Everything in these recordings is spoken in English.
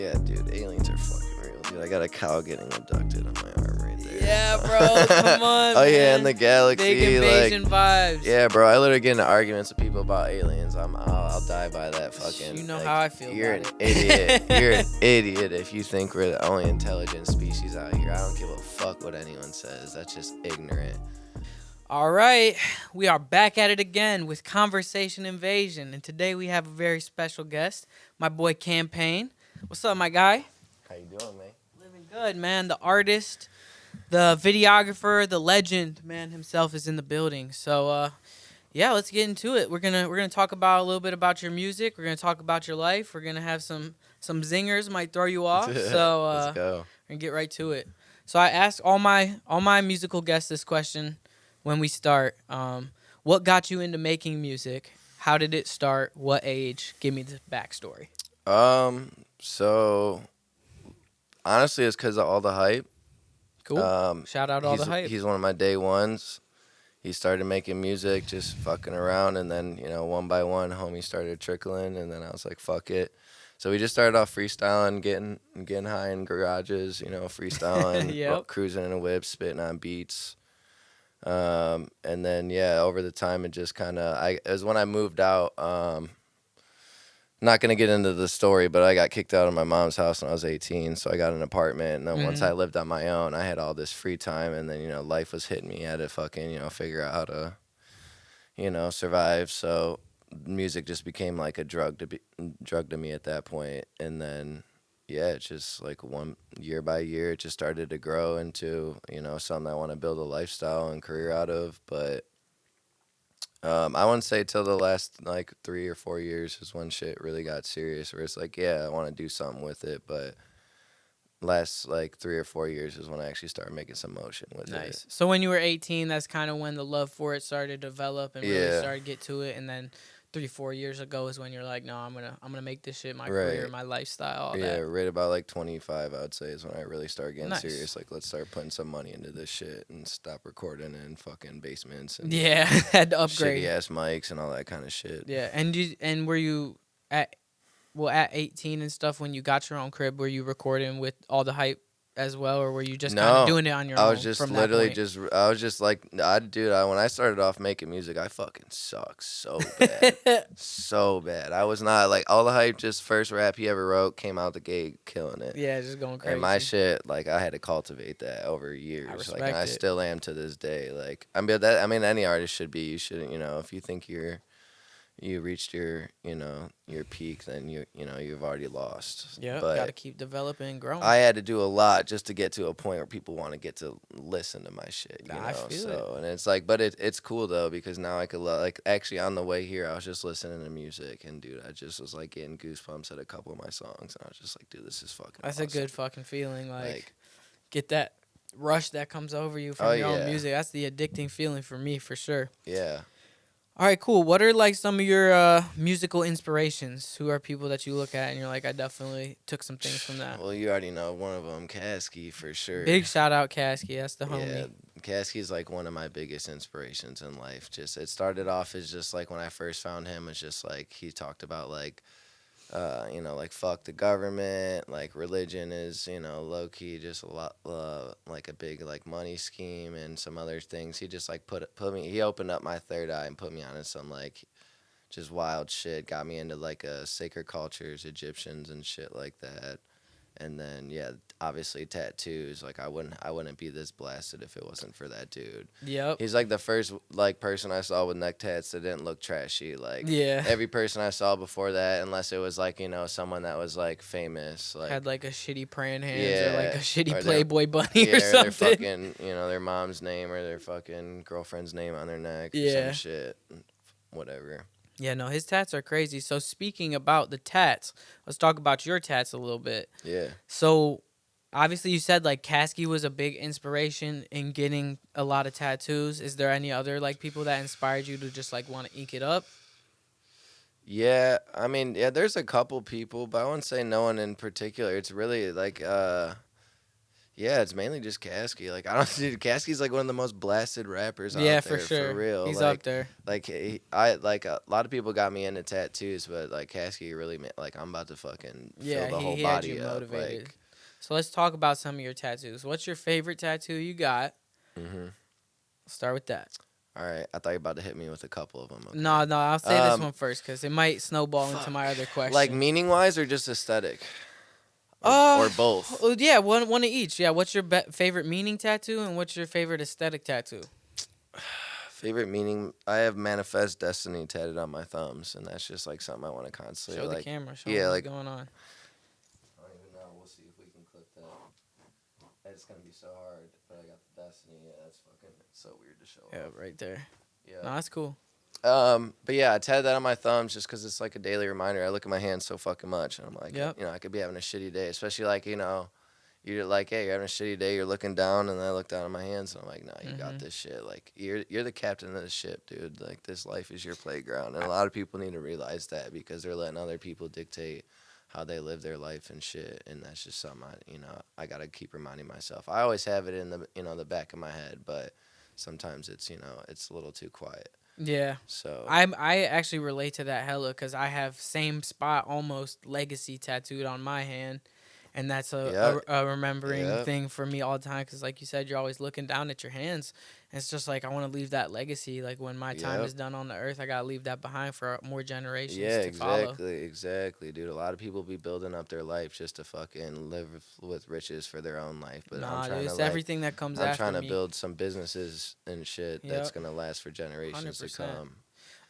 Yeah, dude, aliens are fucking real, dude. I got a cow getting abducted on my arm right there. Yeah, bro. Come on, Oh man. yeah, in the galaxy, Big Nvasion vibes. Yeah, bro. I literally get into arguments with people about aliens. I'll die by that fucking. You know like, how I feel You're about an idiot. You're an idiot if you think we're the only intelligent species out here. I don't give a fuck what anyone says. That's just ignorant. All right, we are back at it again with Conversation Invasion, and today we have a very special guest, my boy Campaiiign. What's up, my guy? How you doing, man? Living good, man. The artist, the videographer, the legend, man himself is in the building. So, yeah, let's get into it. We're gonna talk about a little bit about your music. We're gonna talk about your life. We're gonna have some zingers might throw you off. So, Let's go. we're gonna get right to it. So I asked all my musical guests this question when we start. What got you into making music? How did it start? What age? Give me the backstory. So honestly, it's because of all the hype. Cool. Shout out all the hype. He's one of my day ones. He started making music, just fucking around, and then, one by one, homies started trickling, and then I was like, fuck it. So we just started off freestyling, getting high in garages, freestyling, Yep. Cruising in a whip, spitting on beats. And then, over the time, it just kind of, it was when I moved out. Not going to get into the story, but I got kicked out of my mom's house when I was 18, so I got an apartment, and then once I lived on my own, I had all this free time, and then, life was hitting me. I had to fucking, figure out how to, survive, so music just became like a drug to me at that point, and then, it's just like one year by year, it just started to grow into, something I want to build a lifestyle and career out of, but I wouldn't say till the last like 3 or 4 years is when shit really got serious, where it's like, I want to do something with it, but last like 3 or 4 years is when I actually started making some motion with it. Nice. So when you were 18, that's kind of when the love for it started to develop and really started to get to it, and then 3-4 years ago is when you're like, no, I'm gonna make this shit my career, my lifestyle, all that. Right about like 25, I would say, is when I really started getting serious. Like, let's start putting some money into this shit and stop recording in fucking basements and had to upgrade shitty ass mics and all that kind of shit. Yeah, and were you at 18 and stuff when you got your own crib? Were you recording with all the hype as well, or were you just kind of doing it on your own? I was just literally I was just like, when I started off making music, I fucking suck so bad. So bad. I was not, like, all the hype, just first rap he ever wrote, came out the gate killing it. Yeah, just going crazy. And my shit, like, I had to cultivate that over years. And I still am to this day. Like, I mean, any artist should be. You shouldn't, if you think you reached your peak, then you've already lost. Yeah, gotta keep developing and growing. I had to do a lot just to get to a point where people want to get to listen to my shit. I feel it. And it's like, but it's cool though, because now I could like, actually on the way here, I was just listening to music, and dude, I just was like getting goosebumps at a couple of my songs, and I was just like, dude, this is fucking. That's awesome. A good fucking feeling. Like get that rush that comes over you from your own music. That's the addicting feeling for me, for sure. Yeah. All right, cool. What are like some of your musical inspirations? Who are people that you look at and you're like, I definitely took some things from that? Well, you already know one of them, Campaiiign, for sure. Big shout out, Campaiiign. That's the homie. Yeah, Campaiign's like one of my biggest inspirations in life. Just, it started off as just like when I first found him, it's just like he talked about like, like fuck the government, like religion is, low key just a lot, like a big like money scheme and some other things. He just like he opened up my third eye and put me on some like just wild shit, got me into like sacred cultures, Egyptians and shit like that. And then obviously tattoos. Like I wouldn't be this blasted if it wasn't for that dude. Yep. He's like the first like person I saw with neck tats that didn't look trashy. Like every person I saw before that, unless it was like someone that was like famous, like had like a shitty praying hands or like a shitty Playboy bunny or or something. Their fucking their mom's name or their fucking girlfriend's name on their neck. Or some shit. Whatever. Yeah, no, his tats are crazy. So speaking about the tats, let's talk about your tats a little bit. Yeah. So obviously you said like Campaiiign was a big inspiration in getting a lot of tattoos. Is there any other like people that inspired you to just like want to ink it up? Yeah, I mean, there's a couple people, but I wouldn't say no one in particular. It's really like Yeah, it's mainly just Kasky. Like I don't, dude, Kasky's like one of the most blasted rappers Yeah, out for there for sure. real. He's up Like, there. I like a lot of people got me into tattoos, but like Kasky really like I'm about to fucking fill Yeah, the whole he had you body up. motivated. Like, So let's talk about some of your tattoos. What's your favorite tattoo you got? hmm Let's start with that. all right, I thought you were about to hit me with a couple of them. No, Okay, no, I'll say this one first because it might snowball into fuck, my other like questions. meaning wise or just aesthetic, Uh, or both. yeah, one of each. Yeah, what's your favorite meaning tattoo and what's your favorite aesthetic tattoo? Favorite meaning, I have manifest destiny tatted on my thumbs, and that's just like something I want to constantly Show the like. camera. Show 'em Yeah, what's like going on. I don't even know. We'll see if we can clip that. It's gonna be so hard, but I got the destiny. Yeah, that's fucking it's so weird to show Yeah, off. right there. Yeah. No, that's cool. But yeah, I tatted that on my thumbs just because it's like a daily reminder. I look at my hands so fucking much, and I'm like, Yep. I could be having a shitty day, especially like you're like, hey, you're having a shitty day. You're looking down, and I look down at my hands, and I'm like, nah, you got this shit. Like you're the captain of the ship, dude. Like this life is your playground, and a lot of people need to realize that because they're letting other people dictate how they live their life and shit, and that's just something I gotta keep reminding myself. I always have it in the back of my head, but sometimes it's a little too quiet. Yeah. So I actually relate to that hella because I have same spot almost legacy tattooed on my hand, and that's yeah, a remembering yeah, thing for me all the time because like you said, you're always looking down at your hands, and it's just like I want to leave that legacy. Like when my time yeah. is done on the earth, I gotta leave that behind for more generations Yeah, to follow. exactly, dude. A lot of people be building up their life just to fucking live with riches for their own life, but Nah, dude, it's everything that comes I'm after trying to me. build some businesses and shit that's Yep, gonna last for hundred generations to percent. come.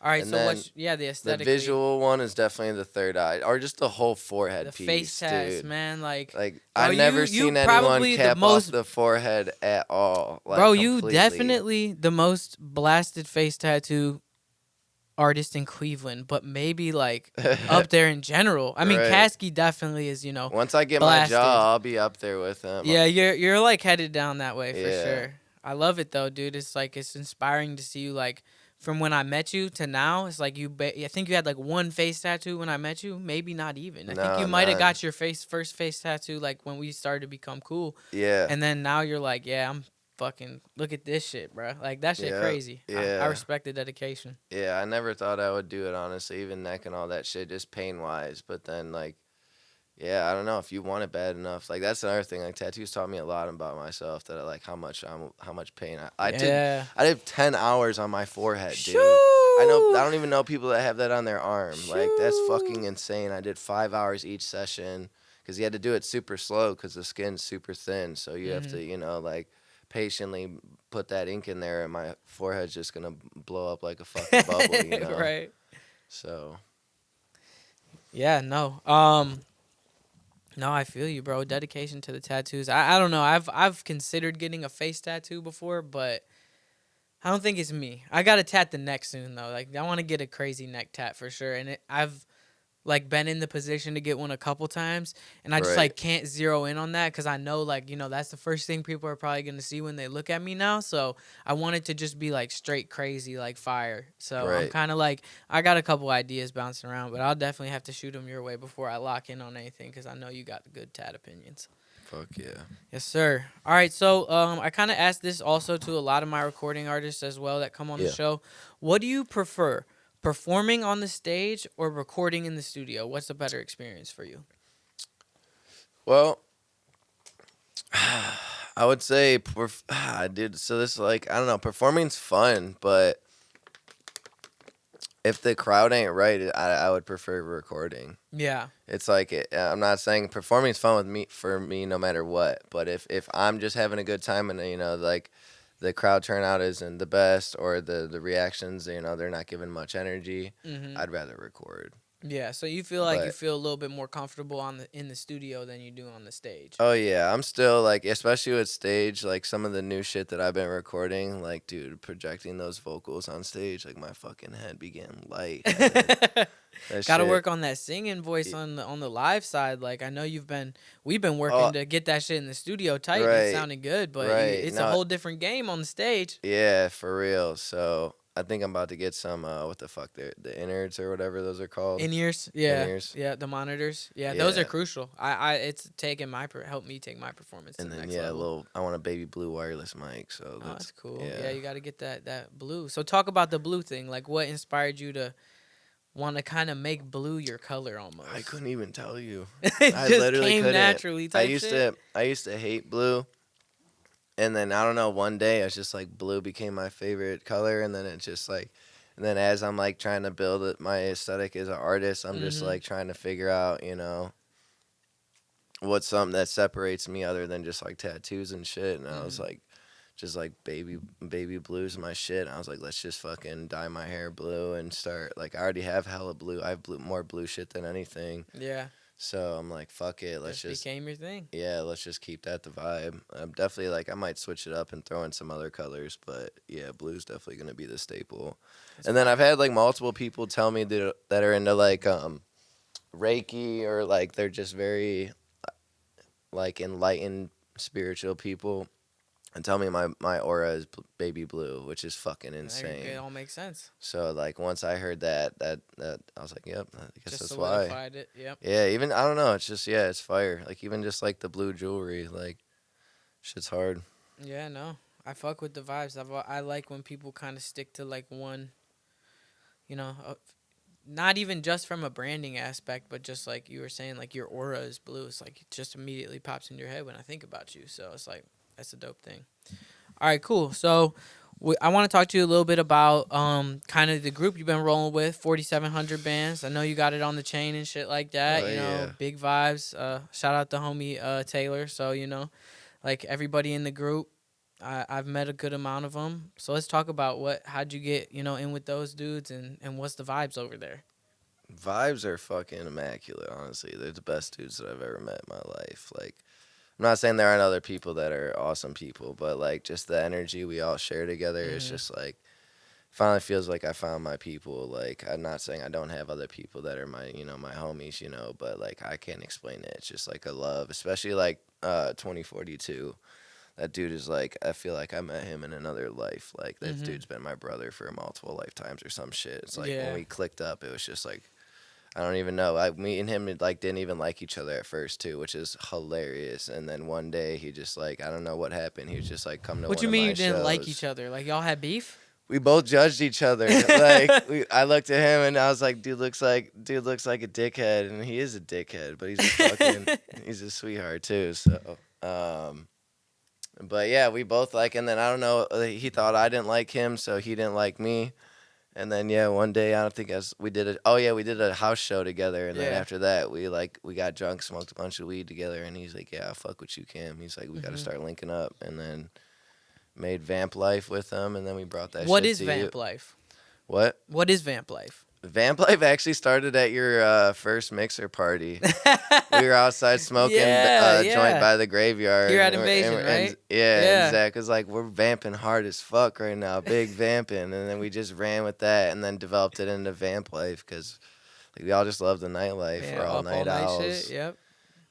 All right, And so then what's the the aesthetically visual one is definitely the third eye, or just the whole the forehead face piece, tats, dude. man? Like, Like bro, I never you seen anyone probably the cap off most the forehead at all, bro, like you completely. definitely the most blasted face tattoo artist in Cleveland, but maybe like up there in general. I mean, Right. Kasky definitely is, Once I get my blasted. jaw, I'll be up there with him. Yeah, you're like headed down that way for Yeah. sure. I love it though, dude. It's like it's inspiring to see you like from when I met you to now. It's like I think you had like one face tattoo when I met you, maybe not even. I think No, you might have none. got your first face tattoo like when we started to become cool, Yeah. and then now you're like, yeah, I'm fucking look at this shit, bro. Like that shit Yeah. crazy. I Yeah. respect the dedication. Yeah, I never thought I would do it honestly, even neck and all that shit, just pain wise. But then like, yeah, I don't know if you want it bad enough. Like that's another thing. Like tattoos taught me a lot about myself that I like how much pain Yeah. I did 10 hours on my forehead, dude. I Shoo. don't even know people that have that on their arm. Like that's Shoo. fucking insane. I did 5 hours each session because you had to do it super slow because the skin's super thin. So you have to Mhm. like patiently put that ink in there, and my forehead's just gonna blow up like a fucking bubble. Right. So Yeah. No. No, I feel you, bro. Dedication to the tattoos. I don't know. I've considered getting a face tattoo before, but I don't think it's me. I gotta tat the neck soon though. Like I want to get a crazy neck tat for sure. And I've like been in the position to get one a couple times, and I just right, like can't zero in on that because I know like that's the first thing people are probably gonna see when they look at me now. So I want it to just be like straight crazy, like fire. So I'm right. kind of like I got a couple ideas bouncing around, but I'll definitely have to shoot them your way before I lock in on anything because I know you got good tat opinions. Fuck yeah. Yes, sir. All right, so I kind of asked this also to a lot of my recording artists as well that come on the Yeah. show. What do you prefer, performing on the stage or recording in the studio? What's a better experience for you? Well, I would say I did. So this like I don't know. Performing's fun, but if the crowd ain't right, I would prefer recording. Yeah. It's like I'm not saying performing's fun with me for me no matter what, but if I'm just having a good time and like the crowd turnout isn't the best or the reactions they're not giving much energy, Mhm. I'd rather record. Yeah. So you feel like you But feel a little bit more comfortable in the studio than you do on the stage. oh yeah, I'm still like, especially with stage, like some of the new shit that I've been recording, like dude, projecting those vocals on stage, like my fucking head began light, man. That Got to shit. work on that singing voice on the live side. Like I know we've been Oh, working to get that shit in the studio tight and it's right, sounding good, but right. it's a No, whole different game on the stage. yeah, for real. So I think I'm about to get some what the fuck the innards or whatever those are called. In ears, In yeah, ears. yeah, the monitors, yeah, those are Yeah. crucial. I it's taken helped me take my performance to And the then next yeah, a level. little. I want a baby blue wireless mic. So Oh, that's that's cool. Yeah, yeah. you got to get that blue. So talk about the blue thing. Like, what inspired you to want to kind of make blue your color I almost? couldn't even tell you. It I just literally came couldn't. naturally, I type used shit. to I used to hate blue, and then I don't know. One day I was just like blue became my favorite color, and then it just like, and then as I'm like trying to build my aesthetic as an artist, I'm just Mm-hmm. like trying to figure out, what's something that separates me other than just like tattoos and shit. And I was Mm-hmm. like, just like baby blue's my shit. And I was like, let's just fucking dye my hair blue and start. Like I already have hella blue. I have more blue shit than anything. Yeah, So I'm like, fuck it. Let's just just became your thing. yeah, let's just keep that the vibe. I'm definitely like I might switch it up and throw in some other colors, but yeah, blue's definitely gonna be the staple. That's And then I've fire. had like multiple people tell me that are into like Reiki or like they're just very like enlightened spiritual people and tell me my aura is baby blue, which is fucking It insane. all makes sense. So like once I heard that I was like, yep, I guess Just that's why. solidified it. Yep. Yeah, even I don't know, it's just yeah, it's fire. Like even just like the blue jewelry, like shit's hard. Yeah, no, I fuck with the vibes. I like when people kind of stick to like one, you know, not even just from a branding aspect, but just like you were saying, like your aura is blue. It's like it just immediately pops in your head when I think about you. So it's like that's a dope thing. All right, cool. So I want to talk to you a little bit about kind of the group you've been rolling with, 4,700 bands. I know you got it on the chain and shit like that. Oh You know, yeah. big vibes. Shout out to homie Taylor. So like everybody in the group. I've met a good amount of them. So let's talk about how'd you get, in with those dudes and what's the vibes over there? Vibes are fucking immaculate, honestly. They're the best dudes that I've ever met in my life. Like I'm not saying there aren't other people that are awesome people, but like just the energy we all share together is Mm-hmm. just like finally feels like I found my people. Like I'm not saying I don't have other people that are my homies, but like I can't explain it. It's just like a love, especially like 2042. That dude is like I feel like I met him in another life. Like that Mm-hmm. dude's been my brother for multiple lifetimes or some shit. It's like when Yeah. we clicked up, it was just like I don't even know. Me and him like didn't even like each other at first too, which is hilarious. And then one day he just like I don't know what happened. He was just like come to What one you of mean my you didn't like each shows. other? Like y'all had beef? We both judged each other. Like I looked at him and I was like, dude looks like a dickhead, and he is a dickhead, but he's a sweetheart too. So, but yeah, we both like, and then I don't know, he thought I didn't like him, so he didn't like me. And then yeah, one day I don't think as we did it. Oh yeah, we did a house show together, and then Yeah. after that we got drunk, smoked a bunch of weed together, and he's like, yeah, I'll fuck with you, Cam. He's like, we got to Mm-hmm. start linking up, and then made Vamp Life with him, and then we brought that What shit is to you. Vamp Life? What? What is Vamp Life? Vamp Life actually started at your first mixer party. We were outside smoking Yeah, a joint yeah. by the graveyard, Here at Nvasion, and right? yeah, and Yeah. Zach was like, "We're vamping hard as fuck right now, big vamping," and then we just ran with that, and then developed it into Vamp Life because like, we all just love the nightlife. Yeah, We're all up all night night shit. owls. Yep.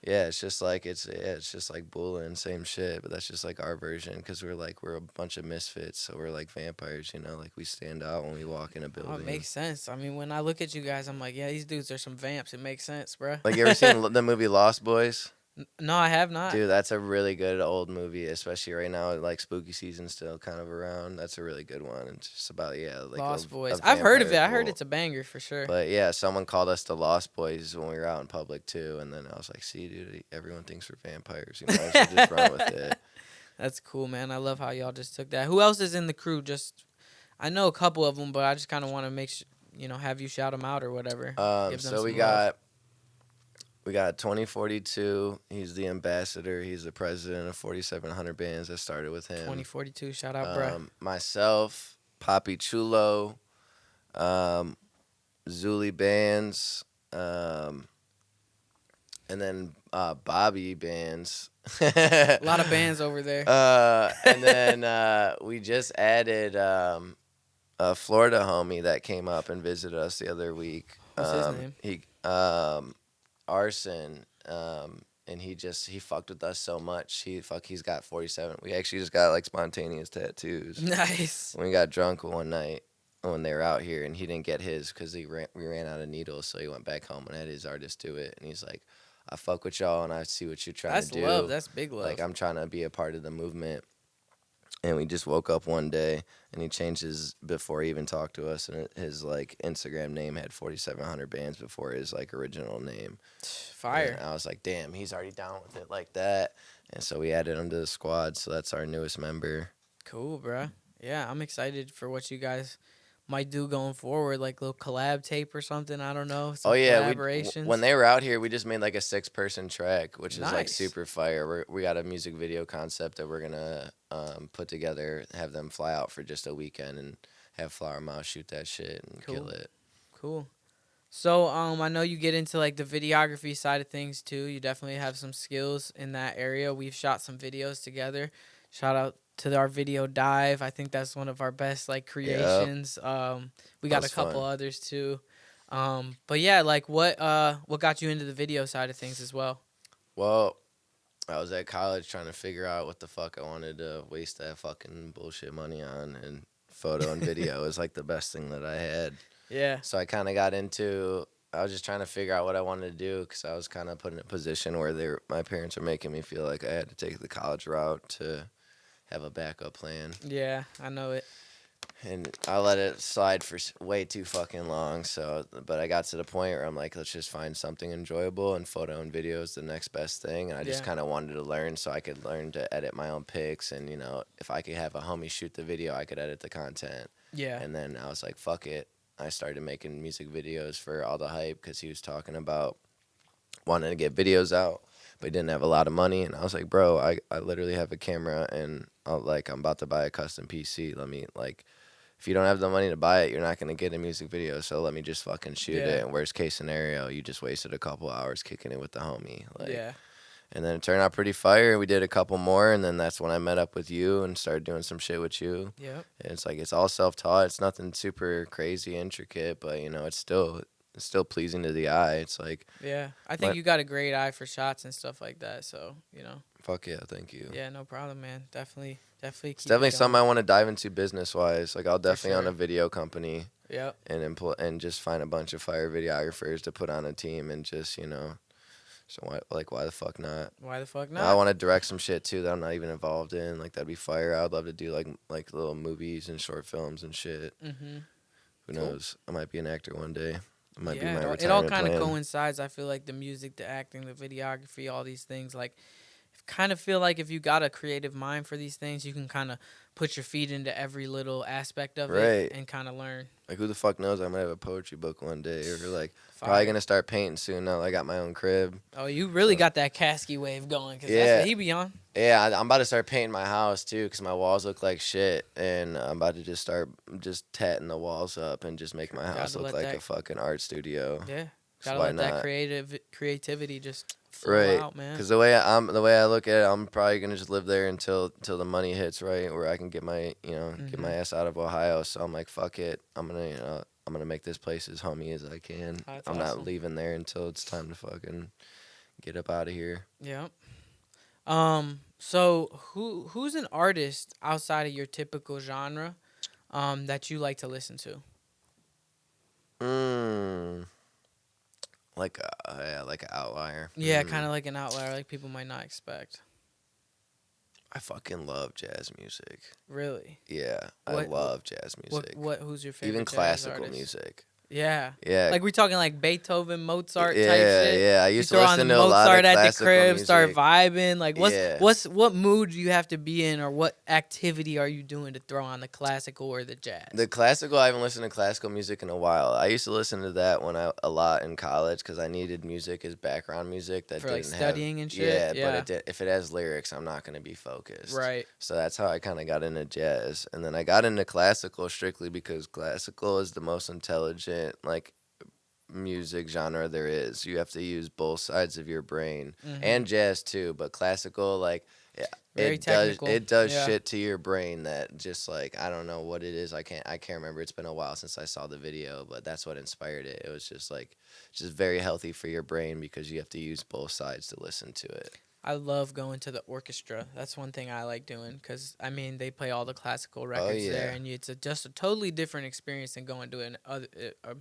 Yeah, it's just like bullying, same shit, but that's just like our version because we're a bunch of misfits, so we're like vampires, like we stand out when we walk in a Oh, it building. makes sense. I mean, when I look at you guys, I'm like, yeah, these dudes are some vamps. It makes sense, bruh. Like you ever seen the movie Lost Boys? No, I have not. Dude, that's a really good old movie, especially right now. Like spooky season's still kind of around. That's a really good one. It's just about like Lost a Boys. I've heard of vampire it. I heard cult. it's a banger for sure. But yeah, someone called us the Lost Boys when we were out in public too, and then I was like, "See, dude, everyone thinks we're vampires. You might as well just run with it." That's cool, man. I love how y'all just took that. Who else is in the crew? Just I know a couple of them, but I just kind of want to have you shout them out or whatever. Give them So we some love. got 2042. He's the ambassador. He's the president of 4,700 bands. I started with him. 2042. Shout out, bruh. Myself, Papi Chulo, Zuli Bands, and then Bobby Bands. A lot of bands over there. And then we just added a Florida homie that came up and visited us the other week. What's his name? He Arson. And he fucked with us so much. He's got 47. We actually just got like spontaneous tattoos. Nice. When we got drunk one night. when they were out here, and he didn't get his because we ran out of needles, so he went back home and had his artist do it. And he's like, I fuck with y'all, and I see what you're trying to That's love. do. That's big Like, love. I'm trying to be a part of the movement. And we just woke up one day, and he changed his before he even talked to us, and his like Instagram name had 4,700 bands before his like original name. Fire. And I was like, damn, he's already down with it like that. And so we added him to the squad. So that's our newest member. Cool, bruh. Yeah, I'm excited for what you guys might do going forward, like little collab tape or something. I don't know. Oh Some yeah, collaborations. when they were out here, we just made like a 6-person track, which is like Nice. super fire. We got a music video concept that we're gonna put together, have them fly out for just a weekend, and have Flower Mouse shoot that shit and Cool. kill it. Cool. So I know you get into like the videography side of things too. You definitely have some skills in that area. We've shot some videos together. Shout out to our video dive. I think that's one of our best like creations. We got That a was couple fun. others too. But yeah, like what got you into the video side of things as well? Well, I was at college trying to figure out what the fuck I wanted to waste that fucking bullshit money on, and photo and video is like the best thing that I had. Yeah. So I kind of got into. I was just trying to figure out what I wanted to do because I was kind of put in a position where my parents were making me feel like I had to take the college route to have a backup plan, Yeah, I know it. and I let it slide for way too fucking long. So, but I got to the point where I'm like, let's just find something enjoyable, and photo and video is the next best thing. And I just Yeah. kind of wanted to learn so I could learn to edit my own pics, and if I could have a homie shoot the video, I could edit the content. Yeah. And then I was like, fuck it. I started making music videos for All the Hype because he was talking about wanting to get videos out, but he didn't have a lot of money. And I was like, bro, I literally have a camera, and I'm about to buy a custom PC. Let me, like, if you don't have the money to buy it, you're not going to get a music video. So let me just fucking shoot Yeah. it. And worst case scenario, you just wasted a couple hours kicking it with the homie. Like, Yeah. and then it turned out pretty fire. We did a couple more, and then that's when I met up with you and started doing some shit with you. Yep. And it's like it's all self-taught. It's nothing super crazy intricate, but it's still pleasing to the eye. It's like, Yeah. I think you got a great eye for shots and stuff like that. So fuck yeah, thank you. Yeah, no problem, man. Definitely. It's Keep definitely it something I going. want to dive into business-wise. Like I'll definitely own sure. a video company Yep. and just find a bunch of fire videographers to put on a team and just so why the fuck not? Why the fuck I not? want to direct some shit too that I'm not even involved in. Like that'd be fire. I'd love to do like little movies and short films and shit. Mm-hmm. Who Cool. knows? I might be an actor one day. It might be Yeah, my it all retirement kind of plan. coincides. I feel like the music, the acting, the videography, all these things. Like, kind of feel like if you got a creative mind for these things, you can kind of put your feet into every little aspect of Right. it and kind of learn. Like who the fuck knows? I might have a poetry book one day, or like Fire. probably gonna start painting soon. Now that I got my own crib. Oh, you really So- got that Kasky wave going, cause that's Yeah. what he be on. Yeah, I'm about to start painting my house too, cause my walls look like shit, and I'm about to just start tatting the walls up and just make my house Gotta look let like that- a fucking art studio. Yeah, So gotta why let that not? creativity just flow Right, out, man. because the way I look at it, I'm probably gonna just live there until the money hits, right, where I can get my get my ass out of Ohio. So I'm like, fuck it, I'm gonna make this place as homey as I can. That's I'm awesome. not leaving there until it's time to fucking get up out of here. Yeah. So who's an artist outside of your typical genre, that you like to listen to? Like like an outlier. Yeah, kind of like an outlier, like people might not expect. I fucking love jazz music. Really? Yeah, I What- love jazz music. Who's your favorite? Even jazz classical artist? music. Yeah. Yeah. Like we talking like Beethoven, Mozart yeah, type shit. yeah. I You used to throw on the listen to a lot Mozart of at the classical crib, music. start vibing. Like Yeah. what mood do you have to be in, or what activity are you doing to throw on the classical or the jazz? The classical, I haven't listened to classical music in a while. I used to listen to that a lot in college because I needed music as background music that For, like, didn't studying have, and shit? Yeah, but if it has lyrics, I'm not gonna be focused. Right. So that's how I kind of got into jazz, and then I got into classical strictly because classical is the most intelligent music genre there is. You have to use both sides of your brain, and jazz too, but classical Very technical. it does Yeah. shit to your brain that just I don't know what it is. I can't remember. It's been a while since I saw the video, but that's what inspired it. It was just very healthy for your brain because you have to use both sides to listen to it. I love going to the orchestra. That's one thing I like doing because I mean they play all the classical Oh records there, yeah. and it's just a totally different experience than going to a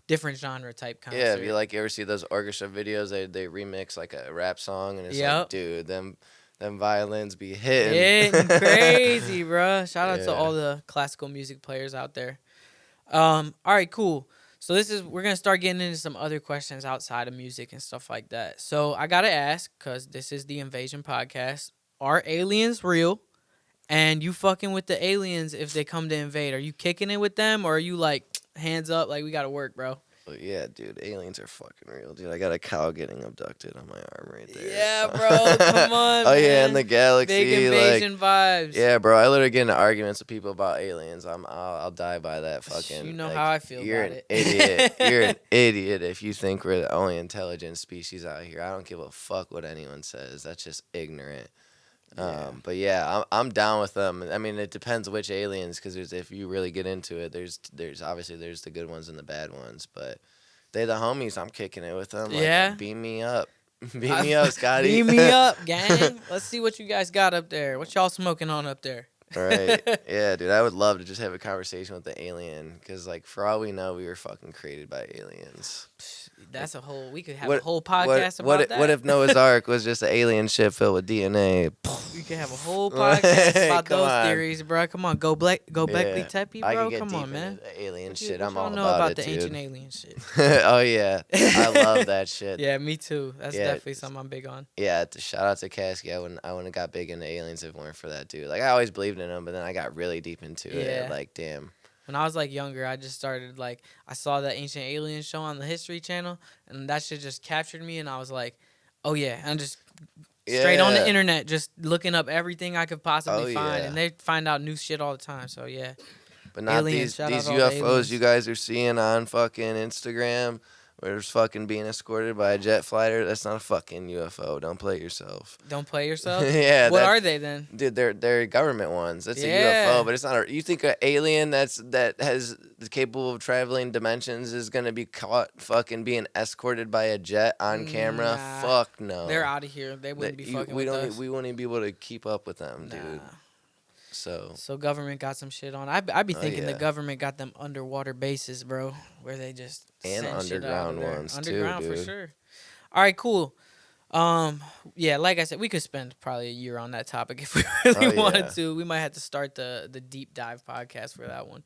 different genre type Yeah, if concert. you like, you ever see those orchestra videos? They remix like a rap song, and it's like, Yep, dude, them violins be hitting. hitting crazy, bruh. Shout out to Yeah. all the classical music players out there. All right, cool. So we're gonna start getting into some other questions outside of music and stuff like that. So I gotta ask, cause this is the Invasion podcast: are aliens real? And you fucking with the aliens if they come to invade? Are you kicking it with them, or are you like hands up, like we gotta work, bro? But yeah, dude, aliens are fucking real, dude. I got a cow getting abducted on my arm right there. Yeah, bro. Come on, Oh yeah, in man. the Big galaxy, like, invasion vibes. yeah, bro. I literally get into arguments with people about aliens. I'll die by that You fucking. know how Like, I feel you're about an it. idiot. You're an idiot if you think we're the only intelligent species out here. I don't give a fuck what anyone says. That's just ignorant. Yeah. But yeah, I'm down with them. I mean, it depends which aliens, because if you really get into it, there's obviously there's the good ones and the bad ones, but they the homies. I'm kicking it with them. Like, Yeah. beam me up, beam me up, Scotty. Beam me up, gang. Let's see what you guys got up there. What y'all smoking on up there? All right, yeah, dude. I would love to just have a conversation with the alien, because like for all we know, we were fucking created by aliens. That's a whole. We could have a What whole podcast what about that. what if Noah's Ark was just an alien ship filled with DNA? We could have a whole podcast about Come those on. theories, bro. Come on, go Beckley Yeah, Teppy, I bro. could get Come deep on, man. into the alien What, shit. what I'm y'all all know about about it, the ancient dude. alien shit? Oh yeah, I love that shit. Yeah, me too. That's Yeah, definitely something I'm big on. yeah. Shout out to Kasky. I wouldn't have got big into aliens if it weren't for that dude. Like, I always believed in him, but then I got really deep into Yeah. it. Like, damn. When I was like younger, I just started like I saw the ancient alien show on the History Channel, and that shit just captured me, and I was like, oh yeah, and just straight on the Yeah. internet, just looking up everything I could possibly Oh find, yeah. and they find out new shit all the time. So yeah, But not aliens. Shout out these to all the UFOs aliens. you guys are seeing on fucking Instagram, where there's fucking being escorted by a jet fighter. That's not a fucking UFO. Don't play yourself. Don't play yourself. Yeah, What that are they then? dude, they're government ones. That's a Yeah. UFO, but it's not. You think an alien that has capable of traveling dimensions is gonna be caught fucking being escorted by a jet on camera? Nah. Fuck no. They're out of here. They wouldn't be fucking we with don't us. we won't even be able to keep up with them, Nah. dude. So So government got some shit on. I be Oh, thinking the yeah. government got them underwater bases, bro, where they just And send shit out of underground there. ones, too, Underground for dude. sure. All right, cool. Yeah, like I said, we could spend probably a year on that topic if we really Oh, wanted yeah. to. We might have to start the deep dive podcast for that one.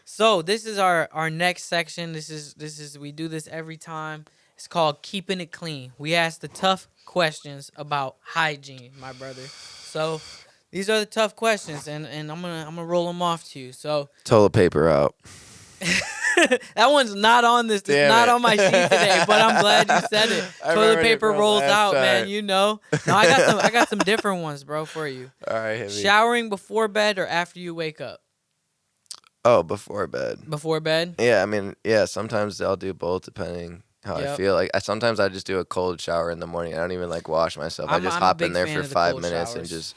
So this is our next section. This is we do this every time. It's called keeping it clean. We ask the tough questions about hygiene, my brother. So these are the tough questions, and I'm gonna roll them off to you. So Toilet paper out. that one's not on this. It's Damn not it. on my sheet today, but I'm glad you said it. I Toilet remembered it paper from rolls last out, man. time. You know. No, I got some different ones, bro, for you. All right, heavy. Showering before bed or after you wake up? Oh, before bed. Before bed. Yeah, I mean, yeah. Sometimes I'll do both depending how I Yep. feel. Like, sometimes I just do a cold shower in the morning. I don't even like wash myself. I I'm just a hop big in there fan for of the 5 cold minutes and showers.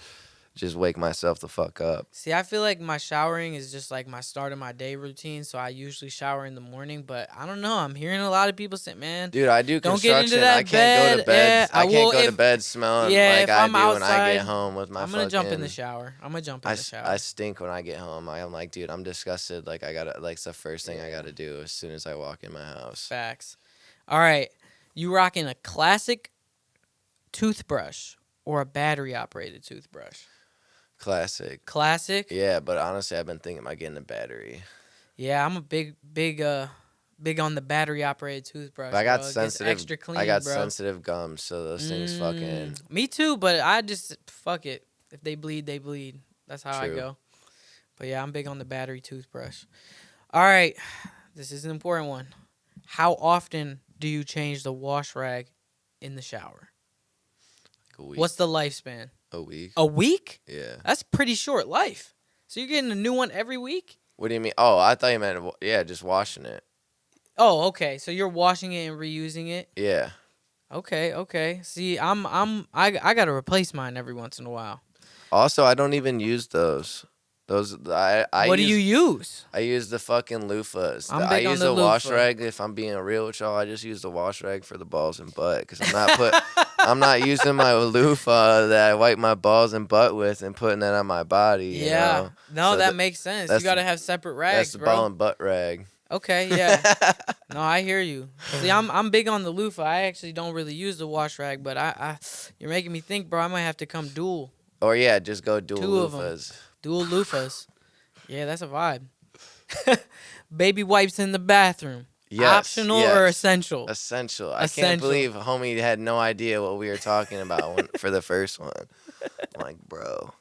just wake myself the fuck up. See, I feel like my showering is just like my start of my day routine, so I usually shower in the morning. But I don't know. I'm hearing a lot of people say, "Man, Dude, I do don't get construction. into that I can't go to bed." bed. Yeah, I will can't go to if- bed smelling Yeah, like if I I'm do when I outside, get home with my I'm gonna jump in the fucking- shower. I'm gonna jump in the shower. I stink when I get home. I'm like, dude, I'm disgusted. Like, I gotta, like, it's the first thing I gotta do as soon as I walk in my house. Facts. All right, you rocking a classic toothbrush or a battery operated toothbrush? Classic. Classic. Yeah, but honestly, I've been thinking about getting a battery. Yeah, I'm a big on the battery operated toothbrush. But I got bro. It gets sensitive. extra clean, I got bro. sensitive gums, so those things fucking. Me too, but I just fuck it. If they bleed, they bleed. That's how I True. go. But yeah, I'm big on the battery toothbrush. All right, this is an important one. How often do you change the wash rag in the shower? Like a week. What's the lifespan? A week? A week? Yeah. That's pretty short life. So you're getting a new one every week? What do you mean? Oh, I thought you meant just washing it. Oh, okay. So you're washing it and reusing it. Yeah. Okay. See, I gotta replace mine every once in a while. Also, I don't even use those. Those I What do use. you use? I use the fucking loofahs. I'm I big on use the the wash loofah. rag. If I'm being real with y'all, I just use the wash rag for the balls and butt because I'm not using my loofah that I wipe my balls and butt with and putting that on my body. You Yeah. know. No, So that makes sense. You that's gotta have separate that's rags, the bro. ball and butt rag. Okay, yeah. No, I hear you. See, I'm big on the loofah. I actually don't really use the wash rag, but you're making me think, bro. I might have to come dual. Or yeah, just go dual 2 of them. loofahs. Dual loofahs. Yeah, that's a vibe. Baby wipes in the bathroom. Yes, Optional yes. or essential? Essential. I can't Essential. believe homie had no idea what we were talking about for the first one. I'm like, bro.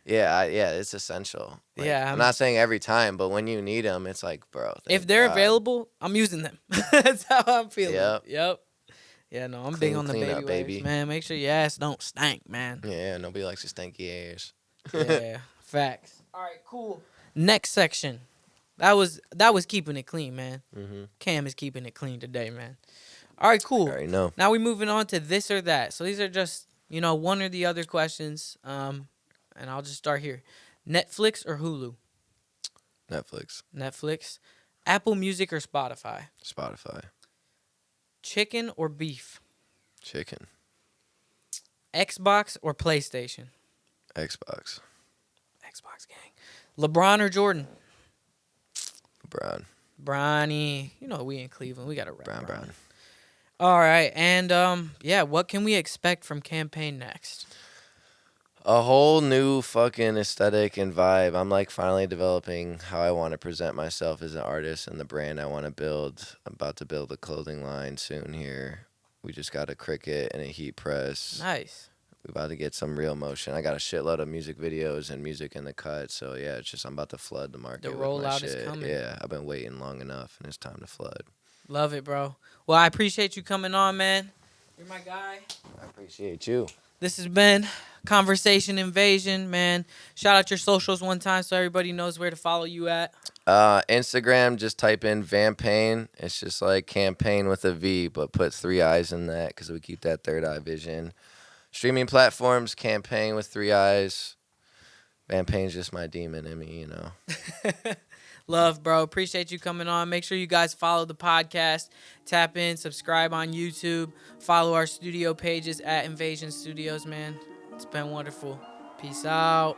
Yeah, it's essential. Like, Yeah, I'm not saying every time, but when you need them, it's like, bro. if Thank they're God. available, I'm using them. That's how I'm feeling. Yep. Yeah, no, I'm big on the Clean baby up, wipes, baby. man. Make sure your ass don't stink, man. Yeah, nobody likes a stanky ass. Yeah, facts. All right, cool. Next section. That was keeping it clean, man. Mm-hmm. Cam is keeping it clean today, man. All right, cool. I already know. Now we're moving on to this or that. So these are just, one or the other questions. And I'll just start here. Netflix or Hulu? Netflix. Netflix. Apple Music or Spotify? Spotify. Chicken or beef? Chicken. Xbox or PlayStation? Xbox. Xbox gang. LeBron or Jordan? Brown. Bronny. We in Cleveland. We got to rap. Brown. All right. And, what can we expect from Campaiign next? A whole new fucking aesthetic and vibe. I'm like finally developing how I want to present myself as an artist and the brand I want to build. I'm about to build a clothing line soon here. We just got a Cricut and a heat press. Nice. We're about to get some real motion. I got a shitload of music videos and music in the cut. So yeah, it's just I'm about to flood the market. The with my rollout shit. is coming. Yeah, I've been waiting long enough and it's time to flood. Love it, bro. Well, I appreciate you coming on, man. You're my guy. I appreciate you. This has been Conversation Nvasion, man. Shout out your socials one time so everybody knows where to follow you at. Instagram, just type in Campaiiign. It's just like campaign with a V, but put 3 eyes in that because we keep that third eye vision. Streaming platforms, Campaiiign with 3 eyes. Campaign's just my demon in me, Love, bro. Appreciate you coming on. Make sure you guys follow the podcast. Tap in, subscribe on YouTube. Follow our studio pages at Nvasion Studios, man. It's been wonderful. Peace out.